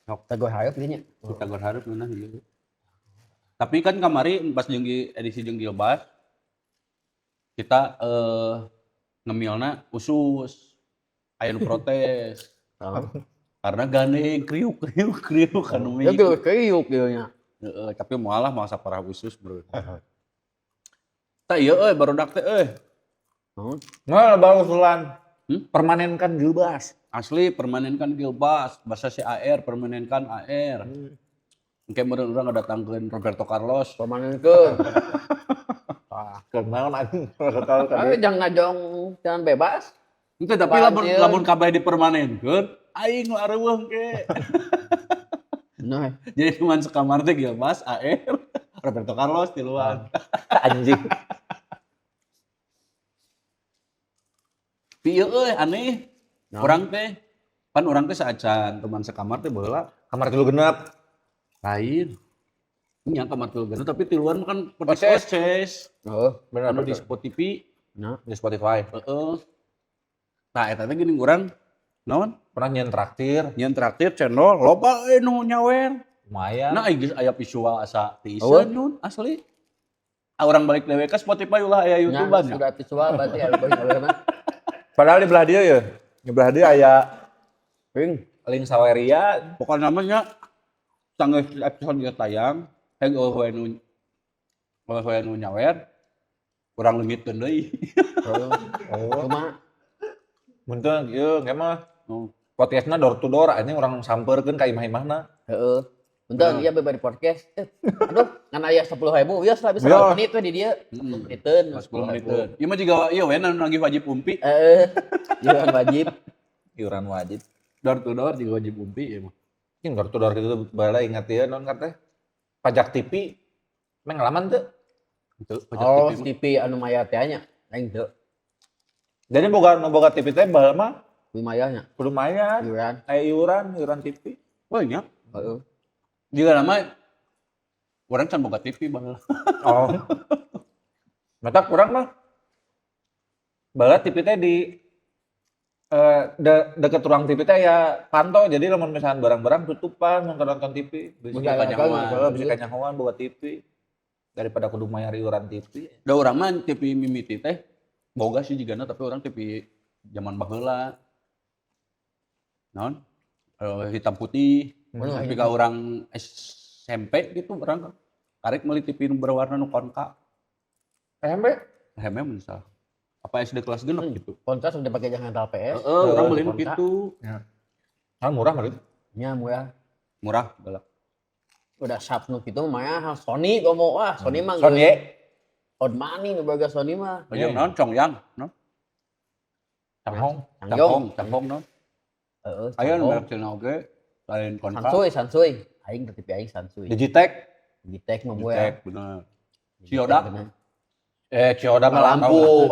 Sok tagor hareup gini nya. Kita berharap mana gitu. Tapi kan kemarin pas jeung edisi jeung Gilbas kita ngemilna usus. Aya nu protes. Karena gandeng kriuk kan Ya geus kriuk ieu nya. Heeh, tapi moal saparah usus, Bro. Tah ieu euy barudak teh euy. Nah, baru usulan. Permanenkan Gilbas. Asli permanenkan Gilbas, bahasa si AR permanenkan AR. Engke meureun urang ngadatangkeun Roberto Carlos. Pamanenkeun. Kenaon anjing. Ayo jangan ngajong jangan bebas. Henteu tapi lamun kabeh dipermanenkeun, aing nu areueuh ke. Nah, Jadi cuman sekamar teh Gilbas, AR, Roberto Carlos tiluan. Anjing. Pieu euy aneh. Urang teh pan urang teh saacan teman sekamar teh baheula Kamar 3 genep. lain. Nya kamar tilu genep tapi tiluan mah kan podcast. Bener Anu di Spotify. nah. di Spotify. Heeh. Tah eta teh geuning urang naon? Pernah nyen traktir, Nyen traktir channel loba nu nyawer. lumayan. Nah, geus aya visual asa teu iseun nun asli. Urang balik dewe ka Spotify ulah aya YouTube-an. Sudah visual berarti aya beureum mah. Padahal di belah dia ya. Di belah dia aya Ping. link Saweria. Pokoknya namanya tanggal episode geus tayang, we nu nyawer. Urang leungitkeun deui. Cuma Muntun ieu ge mah Oh. podcastna door to door anjing urang sampeurkeun ka imah-imahna. heeh. Bentar dia bebari podcast. Aduh, ngan aya 10.000 ya lah bisa Ya. menit we di dia. Meniteun. 10 menit. Ieu mah juga ieu we nu lagi wajib umpi. Ieuran wajib. Iuran wajib. Door to door juga wajib umpi ieu mah. Ini door to door gitu bala ingat ya non teh. Pajak TV meng ngalaman teu. Itu Oh, pajak TV. TV anu maya teh nya. Aing teu. Jadi boga TV teh bala mah Lumayan nya. lumayan. Iuran. Aya iuran TV. Oh nya. Heeh. Juga nama urang can boga TV baheula. Oh. Mata kurang mah. Bala TV teh di deket ruang TV teh ya pantau jadi lamun misalkan barang-barang tutupan nonton TV Bisa bisa kanyahoan. bisa kanyahoan buat TV daripada kudu mayar iuran TV. Da urang mah TV mimiti teh boga sih jigana tapi orang TV zaman baheula. Naon? Hitam putih. Tapi ka urang SMP gitu urang karek meuli TV nu berwarna nu konka. SMP Heme misal. Apa SD kelas genep gitu. Kontra sudah pakai jangan PS. Heeh, urang meuli nu konka. kitu. kan murah mah gitu. Nya murah. Murah baheula. Udah sub nu kitu mah Sony komo wah Sony mah. Sony Old money nu boga Sony mah. Jeung naon Congyang, naon? Canghong. Canghong naon? Heeh. Aya nu merek cenah oge lain konka. Sansuy. Aing TV aing Sansuy. Digitek. Digitek mah boya. Tek bener. Cioda. Cioda mah Lampu.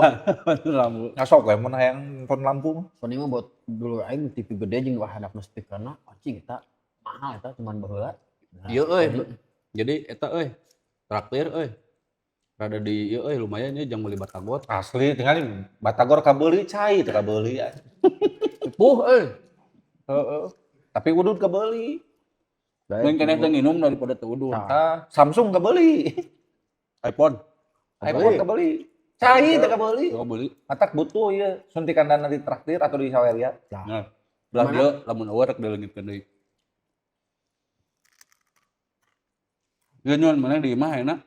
Lampu. Ngasok we mun hayang nonton lampu mah. Sony mah buat dulu aing TV gede jeung wah hadapna speakerna anjing eta mahal eta cuman baheula. Ieu euy. Jadi eta euy. Traktir euy. Rada di ieu euy lumayan ya jang meuli batagor. Asli tinggal Batagor kabeuli cai teu kabeuli. Puh euy. Heeh. Tapi udud kabeuli. Lain keneh teh nginum daripada teu udun. Samsung kabeuli. iPhone. iPhone kabeuli. Cai teu kabeuli. Teu beli. Matak butuh ieu suntikan dana di traktir atau di Saweria. Nah, belah dia lamun eueuh rek dileungitkeun deui. Ieu nyon maneh di imah enak.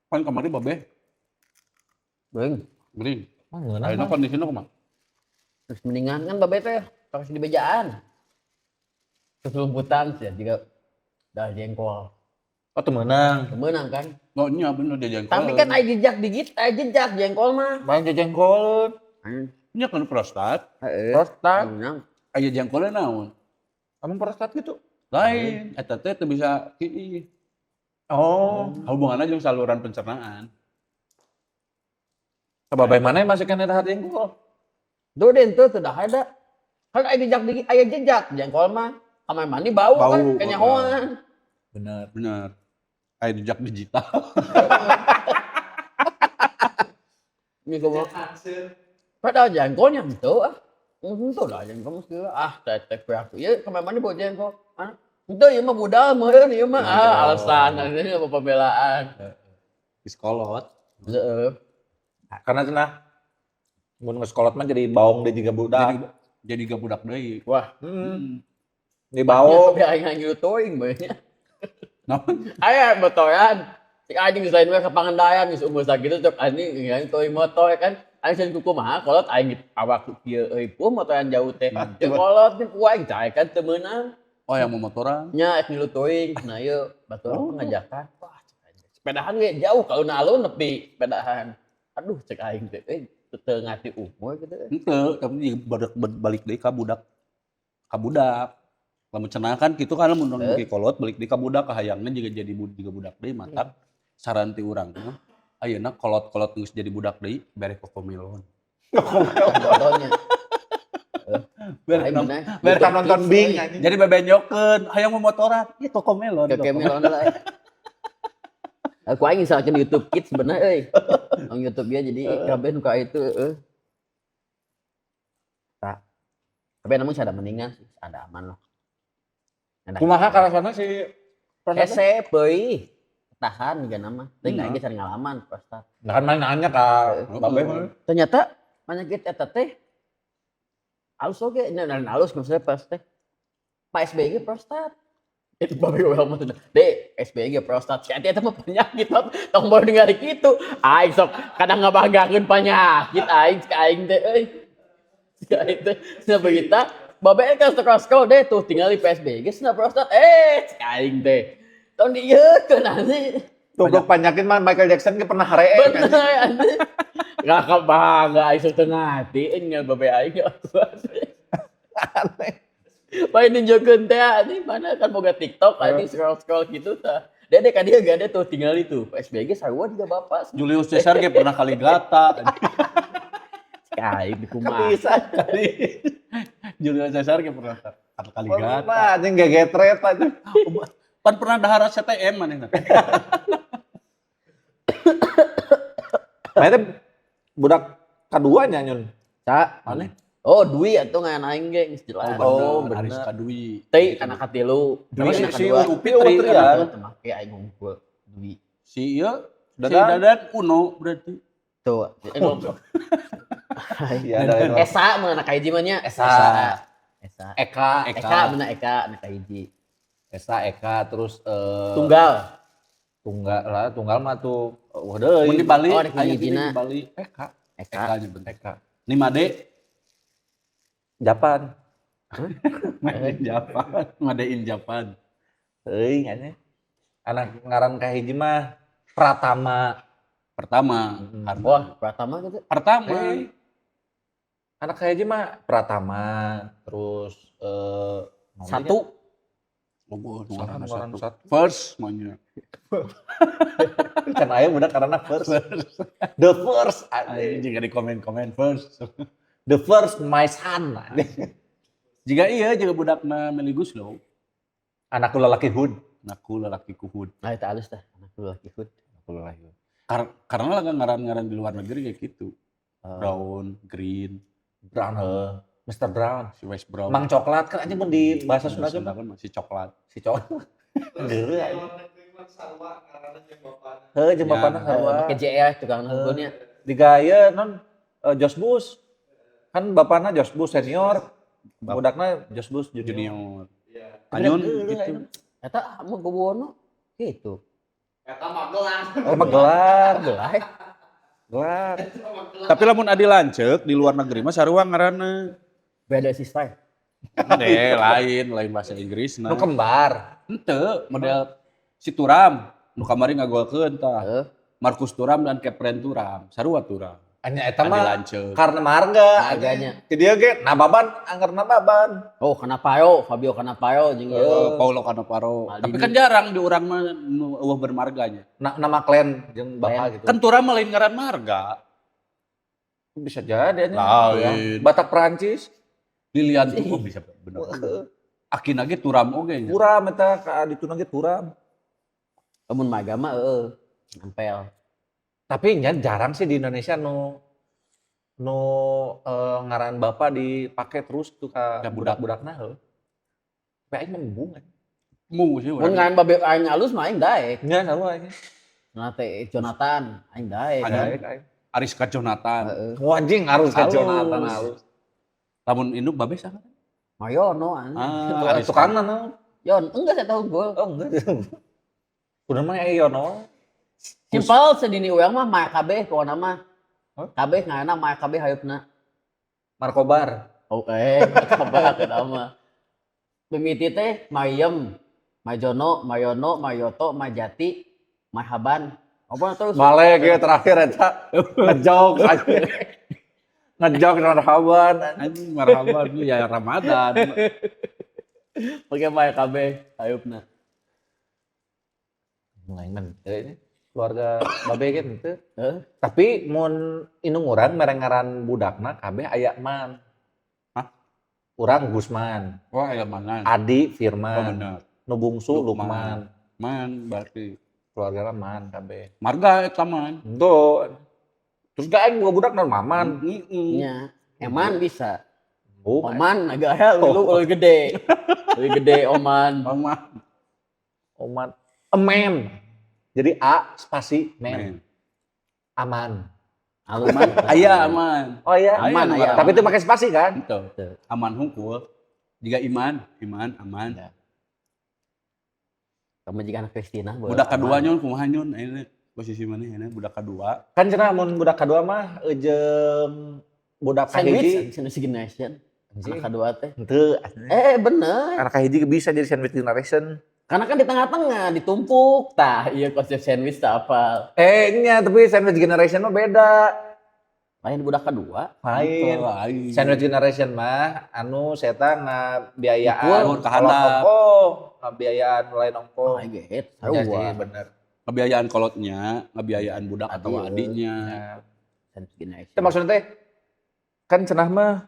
Pan kamari babeh. Beuing. Geuning. Mah ngeunah. Ayeuna kondisina kumaha? Terus mendingan kan babe teh terus di bejaan. Terus lumputan sih juga dah jengkol. Oh teu meunang. Kemenang kan. Oh nya bener dia jengkol. Tapi kan aya jejak jengkol mah. Bang jengkol. nya kan prostat. Prostat. Kemenang. Aya jengkolna naon? Amun prostat gitu. Lain, eta teh teu bisa kieu. Oh. Hubunganna jeung saluran pencernaan. Sababay mana yang masukkan eta hati jengkol? Duh den teu dah ada. Kan aya jejak jengkol mah. Kamar mandi bau kan kenyahoan. Bener. Bener. Aya jejak digital. Ini kumaha? Padahal jengkolnya henteu ah. Henteu lah jengkol mah teh teh aku. Ieu kamar mandi bau jengkol. Itu ieu mah budal meureun ieu mah alasan ini apa pembelaan. Iskolot. Heeh. Karena cenah mun geus kolot mah jadi baong deh juga budak. Jadi gak budak deui. Wah, Di baong. tapi aing ngilu teuing bae nya. Naon? Aya motoran. Cik anjing lain we ka Pangandayan geus umur sakitu cok anjing ngilu teuing motor kan. Aing sieun kumaha kolot aing awak kieu euy pu motoran jauh teh. Cek kolot teh ku aing cae kan teu meunang. Oh yang mau motoran. Nya ek ngilu teuing. Nah ieu baturan pengajakan. Wah, cek anjing. Sepedahan ge jauh ka alun-alun nepi sepedahan. Aduh cek aing teh teu ngati umur gitu. Henteu, tapi juga badak balik deui ka budak. Ka budak. Lamun cenah kan kitu kan lamun bagi kolot balik deui ka budak kahayangna juga jadi juga budak deui matak saran ti urang mah ayeuna kolot-kolot geus jadi budak deui bere kokomelon. Contohnya. Bere Mereka nonton Bing anjing. jadi bebenjokeun hayang memotoran ieu kokomelon. Kekemelon lah. Aku aing misalkan di YouTube Kids sebenarnya euy. Nang YouTube dia jadi kabeh nu ka itu Tak. Tapi namun ada mendingan sih, ada aman lah. Kumaha karasana si Hese beuy. Tahan juga nama. Teuing aing ge sering ngalaman prostat. Nah kan main nanya ka babe mah. Ternyata penyakit eta teh alus oge, dan alus maksudnya pas teh. Pak SBG prostat. Itu babe gue ngomong tuh, dek SBG prostat, si eta mah penyakit, tong baru dengar gitu, aing sok kadang ngabanggakeun penyakit, aing teh, si aing teh, sina berita, babe kan scroll deh tuh tinggal di PSBG, sina prostat, si aing teh, tong dieukeun anjing, Tuh penyakit mah Michael Jackson ge pernah haree. bener anjing, gak kebangga aing sok teu ngati, nya babe aing Aneh. Bae nunjukeun teh anjing mana kan boga TikTok anjing scroll gitu tah. Dede ka dieu gade tuh tinggal itu. PSBG sarua juga bapak. Julius Caesar ge pernah kaligata. Kain di kumaha. Bisa. Julius Caesar ge pernah kaligata. Pernah anjing gegetret aja. Pan pernah dahar CTM manehna. Mainnya budak kaduanya nyun. Cak, aneh. Oh, Dwi atuh ngan aing ge geus jelas. Oh, bener. Aris bener. Kadui. Teuy anak katilu. Tapi Dwi anak si kedua. Upi Trian. Teu make aing ngumpul Dwi. Si ieu Dadan. Dadan Uno berarti. Tuh, ngomong. Iya ada. Esa mah anak hiji mah nya. Esa. Esa. Eka. Eka bener Eka anak hiji. Esa Eka terus Tunggal. tunggal mah tuh deui. Mun di Bali, Oh, di aya hijina. di Bali. Eka. Eka. Eka nya bener. Eka. 5D. Japan. Made in Japan. Made in Japan. Euy nya. Anak ngaran ka hiji mah Pratama. Pertama. Wah, pertama gitu. Pertama. Anak ka hiji mah Pratama terus Satu. Oh, Saha nu ngaran satu? First maunya. Kan aya budak karena first. The first. Ini juga di komen-komen first. The first my son. Jika iya juga budakna Meligus lo. Anakku lelaki Hud. Naku lalaki kuhud. Nah, itu halus dah. Anak lu laki hud. Anakku lelaki Hud. Karena lah ngaran-ngaran di luar negeri kayak gitu. Brown, green, Brown Mr. Brown. si West Brown. Mang coklat kan aja mun di bahasa Sunda Sunda kan kan masih coklat. si coklat. Geureuh aja. Heuh jeung bapana sarua. Pakai JR tukang nunggunya. Digaya non Josh Bush. Kan bapana Josh Bush senior. Budakna Josh Bush junior. Junior. Anyun Geureuh, gitu. ayeuna. Eta mau gobono gitu. Emang gelar. Gelar. Tapi lamun adi lanceuk di luar negeri mah sarua ngaranna. Beda sistem. Lain bahasa Inggris Nu kembar. Henteu, model si Turam nu kamari ngagolkeun tah. Markus Turam dan Kepren Turam, sarua Turam. Anya eta Adi mah lanceuk. karena marga. Harganya. Ke dieu ge nababan anggar nababan. Oh, Cannavaro, Fabio Cannavaro jeung ieu. Paulo Cannavaro. Maldini. Tapi kan jarang di urang mah nu eueuh bermarganya. Nama klan jeung bapak gitu. Kan Turam mah lain ngaran marga. Bisa jadi anya. Lain. Batak Perancis. Lilian tuh kok bisa bener. Akhirnya ge Turam oge nya. Turam eta ka dituna ge Turam. Lamun magama nempel. Tapi nya jarang sih di Indonesia nu ngaran bapak dipake terus tuh ka Ka budak. budak-budakna heuh. Tapi aing mah membungan. Mu sih Mun urang. ngan babe aing alus mah aing daek. Nya sarua aing. Nah teh Jonathan aing daek. Ada. Daek aing. Ariska Jonathan. Heeh. Wah, anjing harus ka Halus. Jonathan halus. Lamun induk babe saha? Mayono anjing. Ah, Ariska. Tukangna naon? Yon, enggak saya tahu gol. Oh enggak. Kudu mah Yono. Simpel sedini urang mah maya kabeh pokona mah. Hah? Kabeh ngaranna maya kabeh hayupna. Markobar. Oke, kabeh eta mah. Mimiti teh Mayem, Majono, Mayono, Mayoto, Majati, Mahaban. Apa terus? Balik ya terakhir eta ngejok anjing. Ngejok marhaban. Anjing marhaban lu ya Ramadan. Pakai maya kabeh hayupna. Mulai ini keluarga babe gitu henteu. Heeh. Tapi mun indung urang merengaran budakna kabeh aya man. Hah? Urang Gusman, Wah, aya mangan. Adi Oh Firman, bener. nu bungsu Lukman. Lukman. Man berarti Keluarga man kabeh. marga eta man. Tuh. Terus gak aing boga budak non maman. Heeh. Nya, eman bisa. Bukan. Oman agak aya lu leuwih gede. Leuwih gede Oman. Mama. Oman. Emen. Jadi A spasi men. Men. Aman. Aman. Aya aman. Oh iya. Aman, Aya, aya. Tapi itu pakai spasi kan? Itu. Aman hungkul. Jika iman, aman. Ya. Kamu jika anak Kristina Budak kedua nyon kumaha nyon ini posisi mana ini budak kedua. Kan cenah mun budak kedua mah jeung budak kahiji. sandwich generation. Anjing. Anak kedua teh. Henteu. Bener. Anak kahiji bisa jadi sandwich generation. Karena kan di tengah-tengah ditumpuk. Tah, iya konsep sandwich tak apa. Nya tapi sandwich generation mah beda. Lain budak kedua. Lain. Lain. Sandwich generation mah anu setan biayaan Ikut ke handap. biayaan lain ongko. I get it. Ya sih Sarua. bener. Ngebiayaan kolotnya, ngebiayaan budak atau Adi, adiknya. Ya. Sandwich generation. Itu maksudnya teh kan cenah mah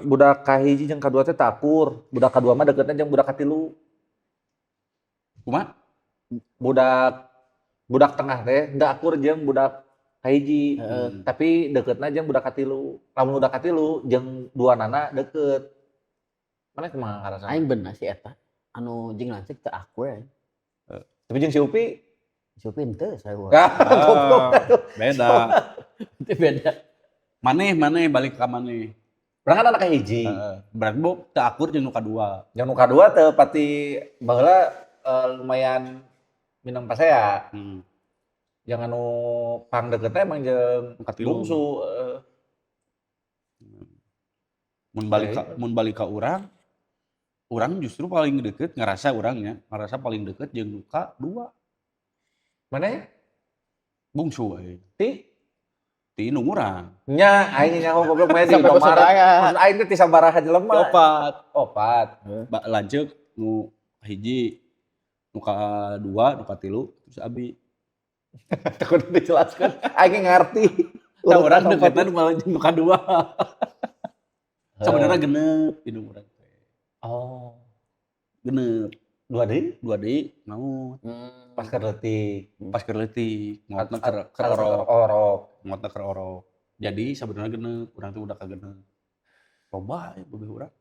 budak kahiji jeung kadua teh takur. Budak kadua mah deketna jeung budak katilu. Kumaha? Budak tengah teh ndak akur jeung budak kahiji. Tapi deketna jeung budak katilu. Lamun budak katilu jeung dua nana deket. Mana kumaha karasa? Aing bener sih eta. Anu jeung lancik teu akur ya. Tapi jeung si Upi Supin teu sarua. goblok. Beda. Itu beda. Maneh balik ka maneh. Urang kan anak kahiji. Berarti bu teu akur jeung nu kadua. Yang nu kadua teu pati baheula lumayan minang pasea. Yang anu pang deketnya emang jeung Nu katilu. bungsu. Mun balik ka urang justru paling deket ngerasa paling deket jeung nu kadua. Mana? Bungsu we. Ti Ti nu urang. nya aing nyaho goblok mah di Sampai nomor. bersaudara. Maksud aing teh ti sabaraha jelema. Opat. Opat. Lanceuk nu hiji, nu kadua, nu katilu, terus abi. Takut dijelaskan. Aing ngarti. Tah urang deketan malah jeung nu kadua. Sebenarnya genep hidung urang teh. Oh. Genep. Dua deui? 2 deui naon? Pas keur leutik. Pas keur leutik, ngotna keur orok. ngotna keur orok. Jadi sebenarnya genep, urang teh udah kagenep. Coba ya beubeung urang.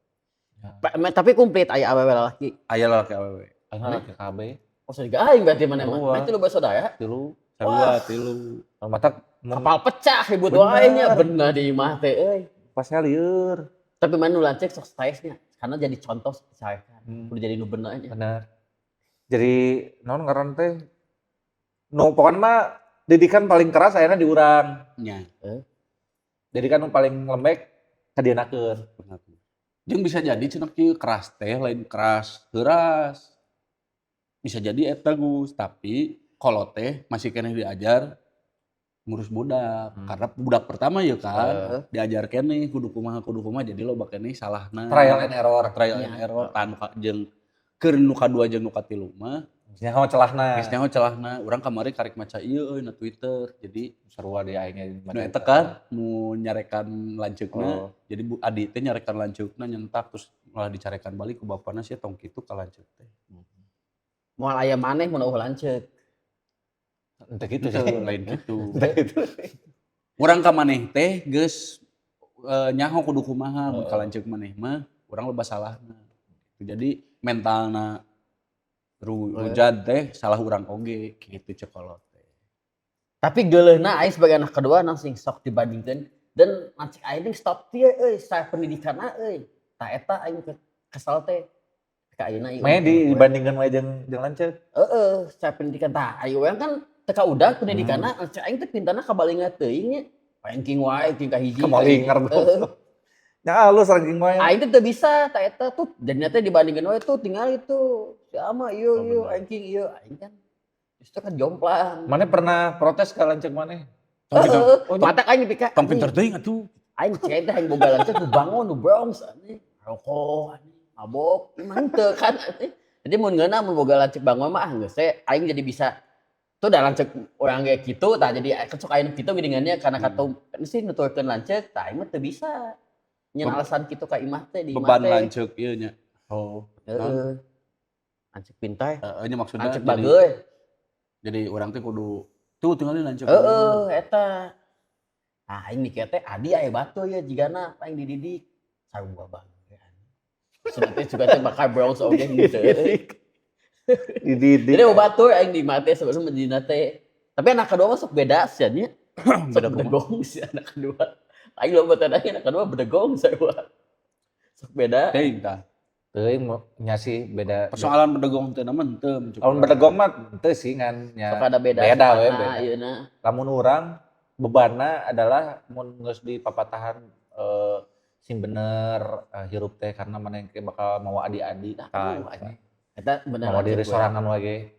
Tapi komplit aya awewe lalaki. Aya lalaki awewe. Aing laki KB. Oh, sudah aing berarti mana Dua. mah. Berarti lu bersaudara. Tilu. Sarua, tilu. Mata Kapal pecah ribut Bener. wae nya bener di imah teh euy. pasnya lieur. Tapi mana nu lancik sok stylenya karena jadi contoh saya kan. Hmm. Udah jadi nu bener aja. Benar. Jadi naon ngaran teh? No pokoknya mah didikan paling keras akhirnya di urang. Nya. Didikan nu paling lembek kadienakeun. Benar. Jeung bisa jadi cenah kieu keras teh lain keras heuras. Bisa jadi eta Gus, tapi kalau teh masih keneh diajar ngurus budak. Karena budak pertama ya kan, diajar keneh kudu kumaha jadi loba keneh salahna. Trial and error. Trial and error tan jeung keur nu kadua jeung nu katilu mah Nyaho celahna. geus nyaho celahna. Urang kamari karek maca ieu euy na Twitter. Jadi Sarua di aing nu eta kan nu nyarekan lanceukna. Oh. Jadi adi teh nyarekan lanceukna nyentak terus malah dicarekan balik ku bapana sia tong kitu ka lanceuk teh. Moal aya maneh mun eueuh lanceuk. Entah gitu Itu sih. lain gitu. Entah gitu. Urang ka maneh teh geus nyaho kudu kumaha mun ka lanceuk maneh mah urang loba salahna. Jadi mentalna Hujan teh salah urang oge kitu cekolot teh. Tapi geuleuhna aing sebagai anak kedua nang sok dibandingkeun dan lancik aing stop teu euy saha pendidikanna euy. Tah eta aing kesel teh. Ka ayeuna ieu. Main dibandingkan wae jeung lanceuk. Heeh, secara pendidikan tah aya urang kan teka udah pendidikanna lancik aing teh pintarna kabalinga teuing nya. Ranking wae ranking kahiji. Kemalingar dong. Nya alus ranking wae. Aing teh teu bisa tah eta tuh jadinya teh dibandingkeun wae tuh tinggal itu si ama ieu bener. ranking ieu aing kan justru kan jomplang. Mana pernah protes ka lanceuk maneh? Mata aing dipika. Tong pinter teuing atuh. Aing cek teh aing boga lanceuk nu bangun nu Bronx anjing. Rokok anjing, mabok, imang teu kan anjing. Jadi mun ngeunah mun boga lanceuk bangun mah geus teh aing jadi bisa tuh da lanceuk urang ge kitu tah jadi sok aya nu kitu geuningannya karena katum sih nuturkeun lanceuk tah aing mah teu bisa. Nyen alasan kitu ka imah teh di imah Beban teh. lanceuk ieu nya. Oh. Heeh. Lanceuk pintar, Nya maksudna lanceuk bageuy. jadi urang teh kudu tuh tinggalin lanceuk. Heeh, eta. Ah aing mikir teh adi aya batu ya jigana aing dididik. Sarua bageun. Sudah teh juga teh bakal Bronx oge gitu. Dididik. Jadi batur aing di mate sebenarnya medina teh. Tapi anak kedua mah sok beda sih nya. Beda bedegong sih anak kedua. Aing loba teh anak kedua bedegong sarua. Sok beda. Teuing tah. Teuing nya sih beda. Persoalan bedegong teh mah henteu. Lamun bedegong mah teu sih ngan nya. Sok ada beda. Beda we sifatna, beda. Ayeuna. Lamun urang bebanna adalah mun geus di papatahan sing bener hirup teh karena mana yang bakal mau adi-adi anjing. Eta bener. Mau diri sorangan wae.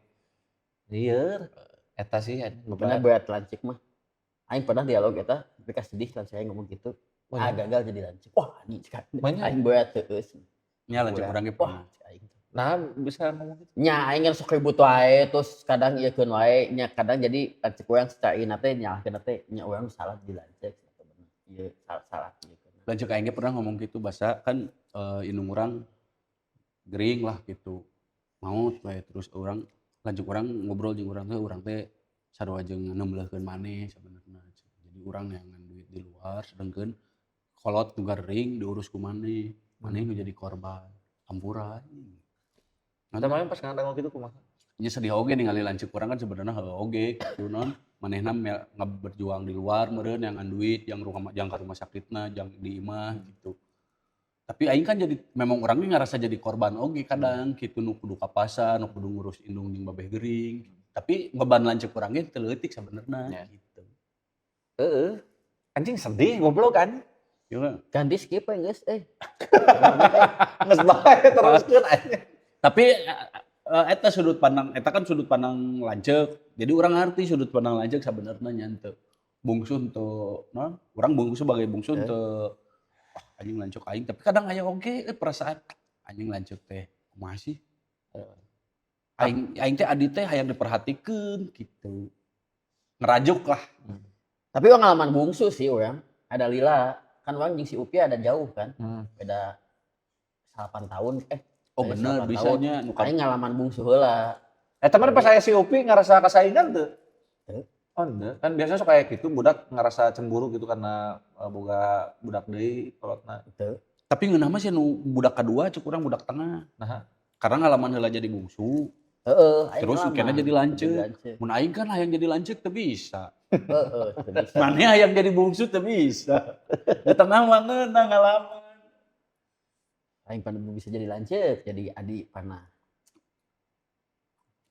Lieur. Eta sih anjing Bener beban. berat lancik mah. Aing pernah dialog eta, tapi ka sedih lancik aing ngomong gitu. Oh, Ah iya. gagal jadi lancik. Wah, anjing cek Banyak. aing berat teueus. Nya lanceuk urang ge Wah, pernah. cek aing. Nah, bisa ngomong gitu. Nya aing kan sok ribut wae terus kadang ieukeun wae nya kadang jadi lancik urang secara ina teh nyalahkeun teh nya urang salah di lancik eta bener. Ieu salah ieukeun. Lanceuk aing ge pernah ngomong gitu basa kan indung urang gering lah gitu. Maut we terus urang lanceuk urang ngobrol jeung urang teh sarua jeung neumbleulkeun maneh sabenerna. Jadi urang neangan duit di luar sedengkeun kolot nu gering diurus ku maneh. Maneh nu jadi korban. Ampura. Namanya pas ngandang gitu kumaha? Nya sedih oge ningali lanceuk urang kan sebenarnya heueuh oge kitu non. Manehna berjuang di luar meureun yang duit, yang ka rumah sakitna, yang di imah gitu. Tapi aing kan jadi memang urang ge ngarasa jadi korban oge kadang kitu nu kudu ka pasar, nu kudu ngurus indung jeung babeh gering. Tapi beban lanceuk urang ge teu leutik sabenerna gitu. Heeh. Anjing sedih goblok kan. Ieu Ganti skip we geus Geus bae teruskeun anjing. tapi eta sudut pandang eta kan sudut pandang lanceuk. Jadi urang ngarti sudut pandang lanceuk sabenerna nya henteu. Bungsu henteu naon? Urang bungsu sebagai bungsu henteu anjing lanceuk aing tapi kadang aya oge perasaan anjing lanceuk teh kumaha sih? Aing teh adi teh hayang diperhatikeun kitu. Ngerajuk lah. Tapi pengalaman bungsu sih urang. Ada Lila, kan urang jeung si Upi ada jauh kan. Beda 8 tahun Oh bener bisanya nu aing ngalaman bungsu heula. Eta mah pas aya si Upi ngarasa kasaingan teu? Teu. Oh, henteu. Kan biasanya sok aya kitu budak ngerasa cemburu gitu karena boga budak deui kolotna. Teu. tapi ngeunah mah sih nu budak kadua cek urang budak tengah. Nah, Karena ngalaman heula jadi bungsu. Heeh, Terus kena jadi lanceuk. Mun aing kan hayang jadi lanceuk teu bisa. Heeh, teu bisa. Maneh hayang jadi bungsu teu bisa. Di tengah mah ngeunah ngalaman. Aing pernah bisa jadi lanceuk, jadi adi pernah.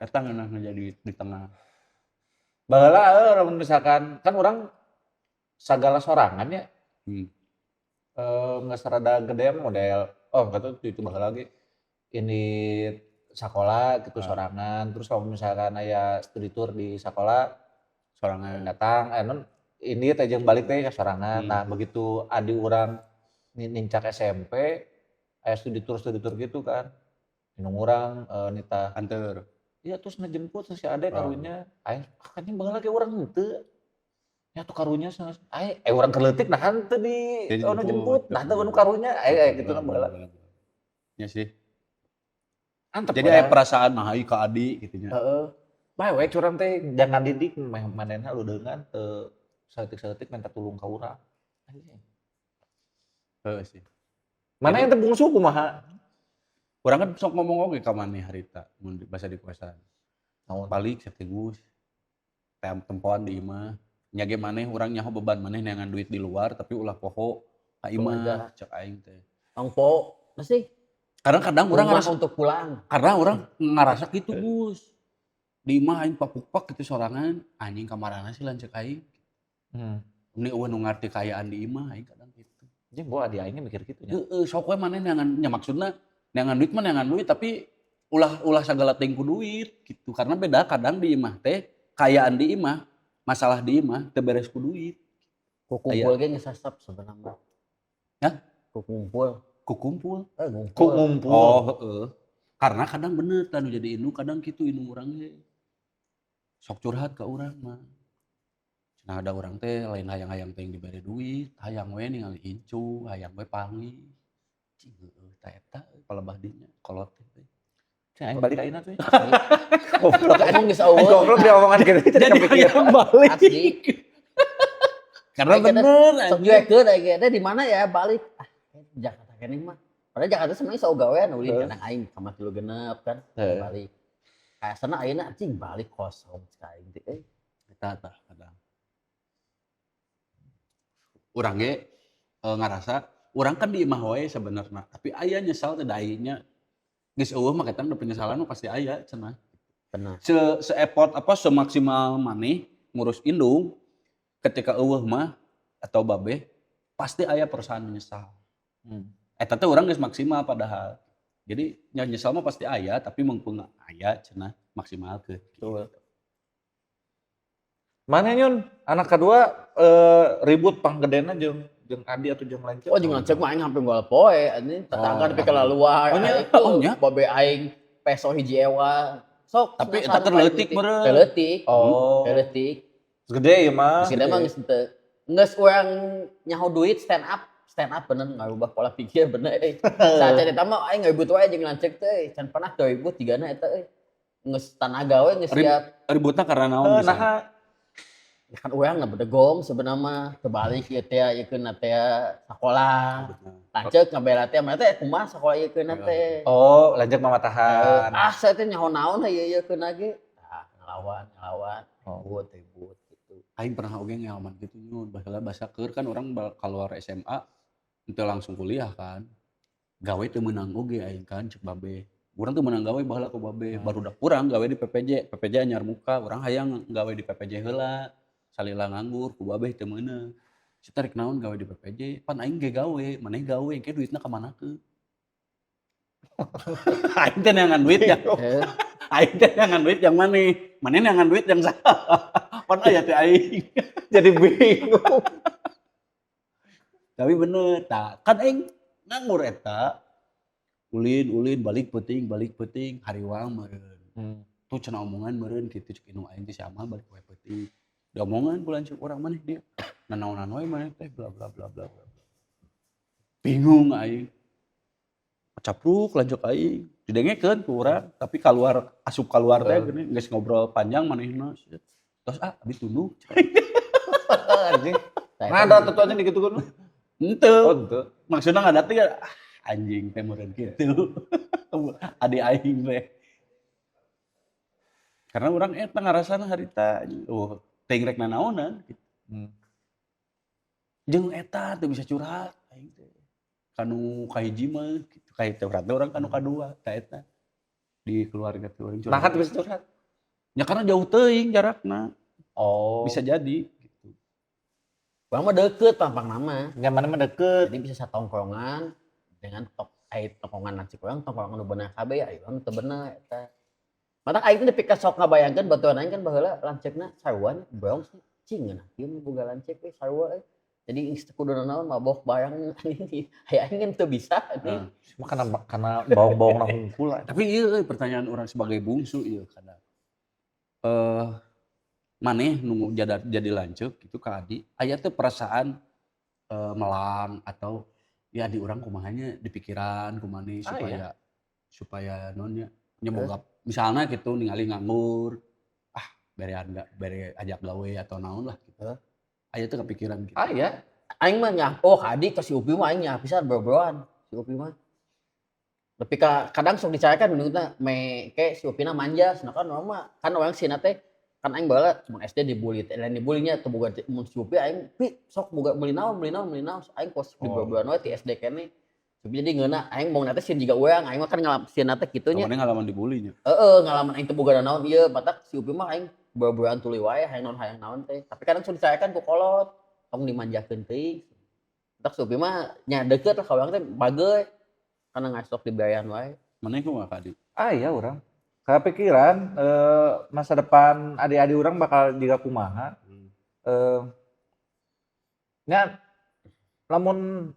Eta ngeunah jadi di tengah. baheula lamun misalkan kan urang sagala sorangan ya. Nggak serada gede model kata itu bakal lagi ini sekolah gitu sorangan terus kalau misalkan aya studi tour di sekolah Sorangan datang non ini teh jeung balik teh ke sorangan. Nah begitu adi urang nincak SMP aya studi tour gitu kan minum urang nita anteur. iya terus ngejemput si ade karunya kan yang bakal lagi urang henteu ya tuh karunya urang keleutik nah henteu di ono jemput nah teu anu karunya gitu kan baheula. Ya sih. Antep Jadi aya perasaan mah ai ka adi gitu nya. Heeh. Bae we curang teh jangan didik manehna ludeungan teu saeutik-saeutik minta tulung ka urang. Heeh sih. Mana yang teu bungsu kumaha? Urang kan sok ngomong oge ka maneh harita mun basa di kosan. Naon? Balik sa Gus. Tempoan di imah. Nya ge maneh urang nyaho beban maneh neangan duit di luar tapi ulah poho ka imah cek aing teh. Ongpo, pasti Kadang-kadang urang rumah ngarasa untuk pulang. karena urang ngarasa kitu Gus. Di imah aing papukpak kitu sorangan, anjing kamarana sih lanceuk aing. Ini eueuh nu ngarti kayaan di imah aing kadang kitu. Jeung bawa adi aingnya mikir kitu nya. Heeh, sok we maneh neangan nya maksudna neangan duit mah neangan duit tapi ulah sagala teh ku duit gitu. Karena beda kadang di imah teh kayaan di imah, masalah di imah teu beres ku duit. Kukumpul ge ngesasap sebenarnya. Hah? Kukumpul. Kukumpul. Ku Ngumpul. ngumpul. Oh, heeh. Karena kadang bener tah nu jadi indung kadang kitu indung urang ge. Sok curhat ka urang mah. Cenah ada urang teh lain hayang-hayang teh dibere duit, hayang we ningali incu, hayang we panggih. Cing heueuh tah eta palebah dinya kolot teh. Cing aing balik ayeuna tuh. Goblok anjing geus eueuh. Goblok dia omongan kitu jadi kepikiran. balik. Asli. Karena Aing kata, bener Sok anjing. juekeun aing ge di mana ya balik. Jakarta keneh mah. Padahal Jakarta sebenarnya saugawean ulin kadang aing kamar 3 kan balik. Kayasana ayeuna anjing balik kosong cai aing teh. Eta tah kadang. Urang ge ngarasa urang kan di imah wae sebenarnya, tapi aya nyesal teh da nya. Geus eueuh mah ketang da penyesalan mah pasti aya cenah. Benar. Seepot apa semaksimal maneh ngurus indung ketika eueuh mah atau babe pasti aya perasaan menyesal. Eta teh urang geus maksimal padahal. Jadi nya nyesal mah pasti aya tapi mengpeung aya cenah maksimalkeun. Betul. Mana Nyun? Anak kedua ribut panggedena jeung Adi atau jeung Lancet? Oh jeung lancek mah aing hampir ngol poe anjing tetangga nepi ka laluar. Oh, nya? Itu Oh, nya? babe aing peso hiji ewa. Sok Tapi sareng eta terleutik meureun. Terleutik. Oh. Terleutik. Gede ya mah. Geus mah geus teu. Geus urang nyaho duit stand up bener ngarubah pola pikir bener euy. Saat eta mah aing ngaribut wae jeung lancek teh can pernah 2003 na eta euy. Geus tanaga we geus siap. Ributna karena naon? misalnya? Nah, Ya kan urang na bedegong sebenarnya mah kebalik ieu teh iekeun teh sakolah. Lancek ngabela teh mah teh kumaha sakolah iekeun teh. oh lanjut mama tahan. Saya teh nyaho naon iekeun lagi. Tah ngelawan. Ribut gitu. Aing pernah oge ngalaman gitu Nyun, baheula basa keur kan orang keluar SMA teu langsung kuliah kan. Gawe teu meunang oge aing kan cek babe. Urang teu meunang gawe baheula ku babe, barudak urang gawe di PPJ anyar muka, urang hayang gawe di PPJ heula. Salila nganggur ku babe teu meunang. Si tarik naon gawe di PPJ, pan aing ge gawe, maneh gawe, engke duitna ka manakeun. Aing teh neangan duit ya. Aing teh neangan duit yang maneh neangan duit yang saha. Pan aya teh aing. Jadi bingung. Tapi bener, kan aing nganggur eta. Ulin balik peuting, hariwang meureun. Tuh cenah omongan meureun kitu cek indung aing teh si Amal balik wae peuting. Diomongan ku lanceuk urang maneh dia. Nanaonan wae maneh teh bla bla bla bla. Bingung aing. Capruk lanceuk aing. Didengekeun ku urang, tapi asup keluar teh geuning geus ngobrol panjang manehna. Terus abi tunduh. Anjing. Nah, ada tentuannya di gitu kan. Henteu. Oh, itu. Maksudna ngadat teh anjing teh meureun kitu. Adi aing teh. Karena urang eta ngarasana harita teuing rek nanaonan gitu. Jeung eta teu bisa curhat aing teh. Kanu kahiji mah kitu curhat urang kanu kadua ta eta. Di keluarga teh urang curhat. Nah, bisa curhat. Ya karena jauh teuing jarakna. Oh. Bisa jadi gitu. Urang mah deukeut pampang nama. Nyaman mah deket. Jadi bisa satongkrongan dengan tongkrongan lancik urang tongkrongan nu beunah kabeh aya urang teu beunah eta. Matak aing teh nepi ka sok ngabayangkeun baturan aing kan baheula lancekna sarua brong cing ngeunah ieu mah boga lancek we sarua euy. Jadi kudu naon mabok barang aya aing kan teu bisa anjing. Karena bawang-bawang hungkul. Tapi ieu pertanyaan orang sebagai bungsu ieu kadang. Maneh nu jadi lanceuk gitu ka Adi, aya teh perasaan melang atau ya di urang kumahanya di pikiran ku maneh supaya nonnya boga misalnya gitu ningali nganggur bere ajak gawe atau naon lah gitu. Aya teh kepikiran gitu. Aing mah nyah ka Adi ka si Upi mah aing nyah pisan bro-broan si Upi mah. Tapi kadang sok dicayakan menurutna kayak si Upina manja, kan orang sieuna teh kan aing baheula cuma SD dibully teh, lain dibulinya teu boga mun si Upi aing sok boga beli naon aing kos di bulan we ti SD keneh. Tapi jadi ngeuna aing mau teh sieun jiga urang, aing mah kan sieuna teh kitu nya. Mana ngalaman dibulinya. Ngalaman aing teu boga naon ieu, batak si Upi mah aing bulan tuluy wae hayang naon teh. Tapi kadang sok dicayakan ku kolot, tong dimanjakeun teuing. Batak si Upi mah nya deukeut lah ka urang teh bageut. Karena nggak stok dibayaran wae. Mana itu nggak Kadi? Ya orang. Kepikiran masa depan adik-adik orang bakal juga kumaha. Nya lamun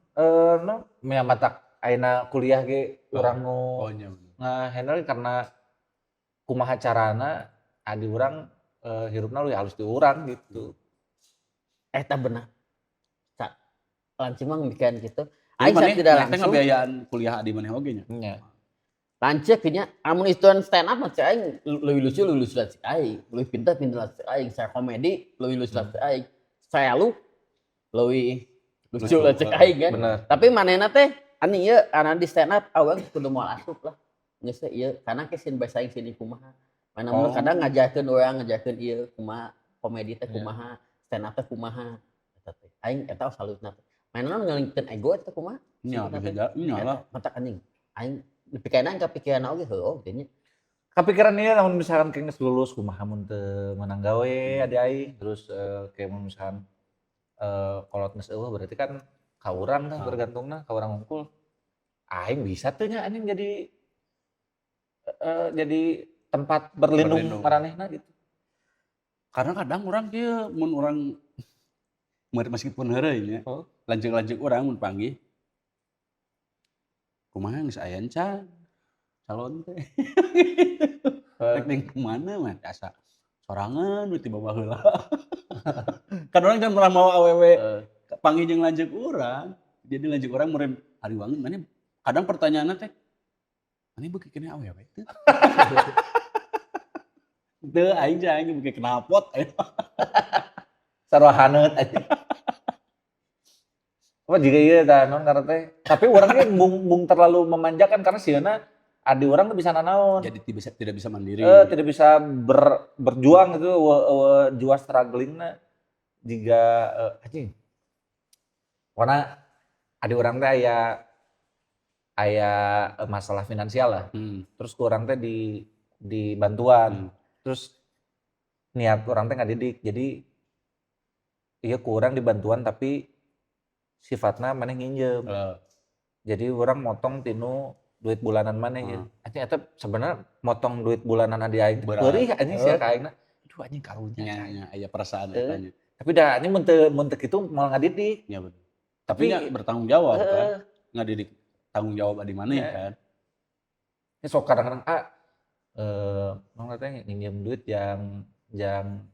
nya matak ayeuna kuliah ge urang nu ngahandle karena kumaha carana adik urang hirupna leuwih halus ti urang gitu. Eta benar. Lancip mah bikin gitu. Aing Aing tidak langsung ngabiayaan kuliah adi maneh oge nya. Nya. Lancip nya amun istuan stand up mah aing leuwih lucu lah cek aing, leuwih pintar lah cek aing, saya komedi leuwih lucu lah cek aing. Saya leuwih lucu lah cek aing kan. Bener. Tapi manehna teh ani ieu ana di stand up awang kudu moal asup lah. Geus teh ieu karena kesin bahasa aing sini kumaha. Mana mun kadang ngajakeun urang ngajakeun ieu kumaha komedi teh kumaha, stand up teh kumaha. Eta teh aing eta salutna teh. Mainan ngelingkeun ego eta kumaha? Nya bisa lah. Matak anjing. Aing pikiran kepikiran oge heuh ge nya. Kepikiran ieu lamun misalkan geus lulus kumaha mun teu meunang gawe adik aing terus kayak mun misalkan kolot geus eueuh berarti kan ka urang kan bergantungna ka urang unggul. Aing bisa teu nya anjing jadi tempat berlindung maranehna gitu. Karena kadang orang kieu mun urang meskipun heureuy nya. Lanjut urang mun panggih. Kumaha geus aya encan? Calon teh. Rek ning kemana mah asa sorangan we tiba baheula. Kan urang kan pernah mau awewe panggih jeung lanjut urang. Jadi lanjut urang meureun ari wangi maneh kadang pertanyaanna teh maneh beuki keneh awewe teu? Teu aing beuki knalpot. Sarua haneut anjing. Jika iya dah non karena teh. Tapi orangnya bung terlalu memanjakan karena sieuna adi orang tuh bisa nanaon. Jadi tidak bisa mandiri. Tidak bisa berjuang gitu, jual strugglingna jika anjing. Karena adi orang teh aya masalah finansial lah. Terus kurang teh di bantuan. Terus niat orang teh ngadidik. Jadi iya kurang di bantuan tapi sifatnya maneh nginjem. Jadi orang motong tinu duit bulanan maneh ya. Anjing eta sebenarnya motong duit bulanan adi aing beurih anjing sia ka aingna. Aduh anjing karunya. Nya aya perasaan eta nya. Tapi dah anjing mun teu kitu moal ngadidik. Ya betul. Tapi bertanggung jawab kan. Ngadidik tanggung jawab adi maneh kan. Ini sok kadang-kadang nong teh nginjem duit yang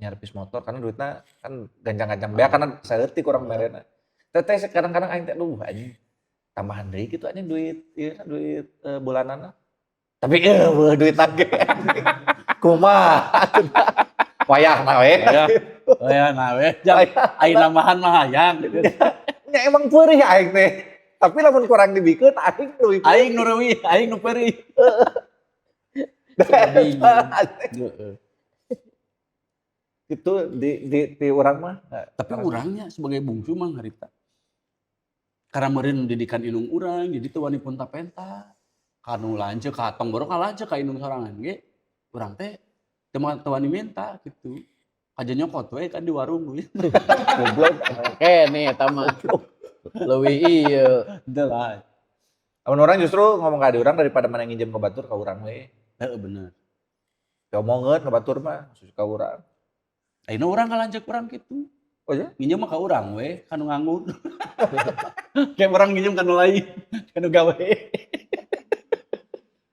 nyarpis motor karena duitnya kan gancang-gancang bea karena saeutik urang merena. Teteh kadang-kadang aing teh aduh anjing tambahan deui gitu anjing duit bulanana. Tapi duit lagi. Kumaha? Wayahna we. Wayahna we. Aing tambahan mah hayang. Nya emang peurih aing teh. Tapi lamun kurang dibikeun aing leuwih. Aing nu reuwih, aing nu peurih. Itu di urang mah. Tapi urangnya sebagai bungsu mah harita. Karena meureun didikan inung urang jadi teu wani punta-penta. Kanu lanceuk ka tong baru kalanceuk ka inung sorangan ge. Urang teh teu wani minta gitu. Aja nyokot we kan di warung we. Goblok. Kene eta mah. Leuwih ieu. Teu lah. Amun orang justru ngomong ka adi urang daripada mana nginjem ke batur ka urang we. Heeh bener. Omongeun ke batur mah khusus ka urang. Ayeuna urang kalanceuk urang kitu. Oh ya? Nginjem mah ka urang we, kanu nganggur. Kayak orang nginjem kanu lain, kanu gawe.